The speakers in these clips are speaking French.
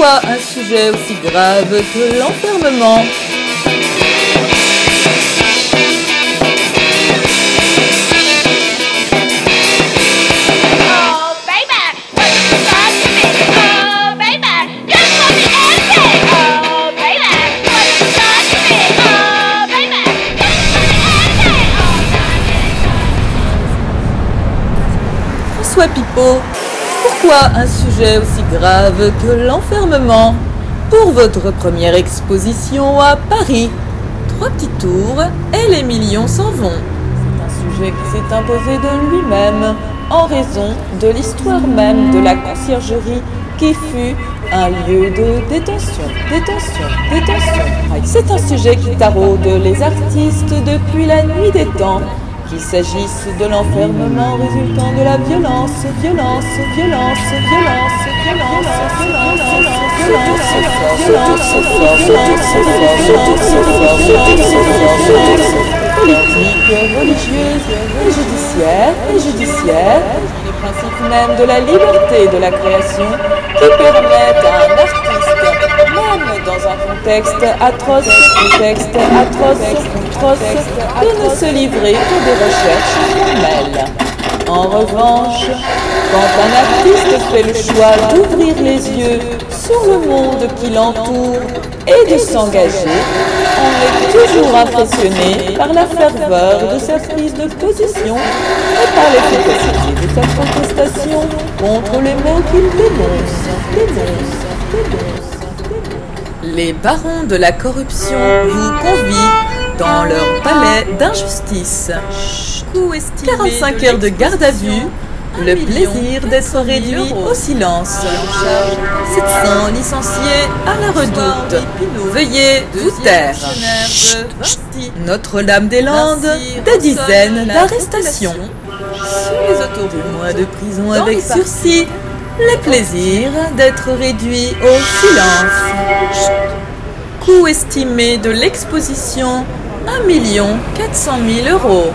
Pourquoi un sujet aussi grave que l'enfermement? François Pipeau, pourquoi un sujet aussi grave que l'enfermement? Pour votre première exposition à Paris, 3 petits tours et les millions s'en vont. C'est un sujet qui s'est imposé de lui-même en raison de l'histoire même de la conciergerie qui fut un lieu de détention. C'est un sujet qui taraude les artistes depuis la nuit des temps, qu'il s'agisse de l'enfermement résultant de la violence. Politique, religieuse et judiciaire, les principes même de la liberté et de la création qui permettent à un artiste, même dans un contexte atroce, de ne se livrer que des recherches formelles. En revanche, quand un artiste fait le choix d'ouvrir les yeux sur le monde qui l'entoure et de s'engager, on est toujours impressionné par la ferveur de sa prise de position et par l'efficacité de sa protestation contre les mots qu'il dénonce. Les barons de la corruption vous convient dans leur palais d'injustice. 45 heures de garde à vue, le plaisir d'être réduit au silence. 700 licenciés à la redoute. Veuillez vous taire. Notre-Dame-des-Landes, des dizaines d'arrestations. Sur les autoroutes, 2 mois de prison avec sursis. Le plaisir d'être réduit au silence. Coût estimé de l'exposition 1 400 000 €.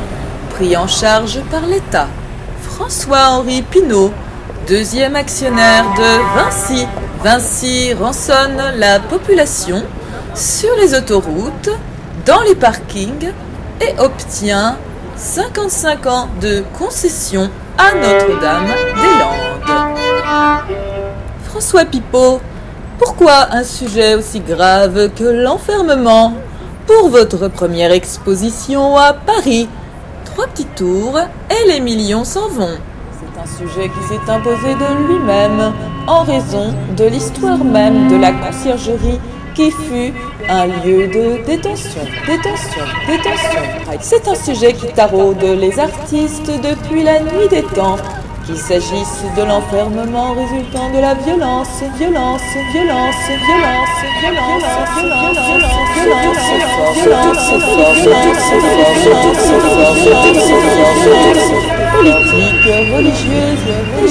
Pris en charge par l'État. François-Henri Pinault, 2e actionnaire de Vinci. Vinci rançonne la population sur les autoroutes, dans les parkings et obtient 55 ans de concession à Notre-Dame-des-Landes. François Pipeau, pourquoi un sujet aussi grave que l'enfermement? Pour votre première exposition à Paris, 3 petits tours et les millions s'en vont. C'est un sujet qui s'est imposé de lui-même en raison de l'histoire même de la conciergerie qui fut un lieu de détention. C'est un sujet qui taraude les artistes depuis la nuit des temps, qu'il s'agisse de l'enfermement résultant de la violence. Politique, religieuse et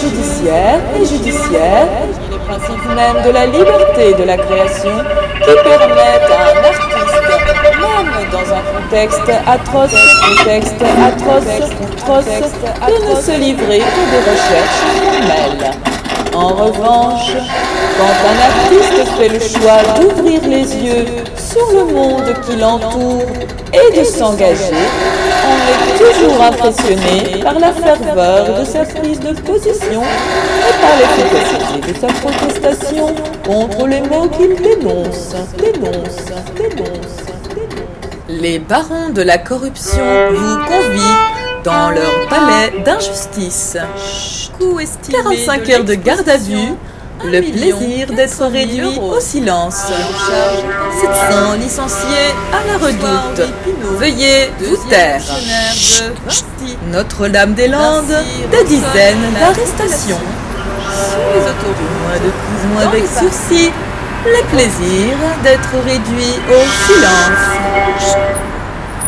judiciaire, les principes même de la liberté et de la création qui permettent à un artiste, même dans un contexte atroce, de ne se livrer que des recherches formelles. En revanche, quand un artiste fait le choix d'ouvrir les yeux sur le monde qui l'entoure et de s'engager, on est toujours impressionné par la ferveur de sa prise de position et par l'efficacité de sa protestation contre les mots qu'il dénonce. Les barons de la corruption vous convient dans leur palais d'injustice. 45 heures de garde à vue, le plaisir d'être réduit au silence. 700 licenciés à la redoute. Veuillez vous taire. Notre-Dame-des-Landes, des dizaines d'arrestations. Sur les autoroutes, 2 mois de prison avec sursis. Le plaisir d'être réduit au silence.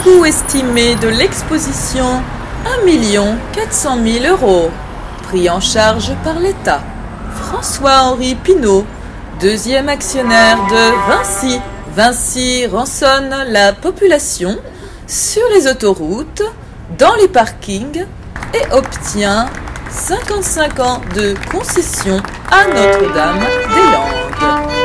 Coût estimé de l'exposition 1 400 000 €. Pris en charge par l'État. François-Henri Pinault, 2e actionnaire de Vinci. Vinci rançonne la population sur les autoroutes, dans les parkings et obtient 55 ans de concession à Notre-Dame-des-Landes.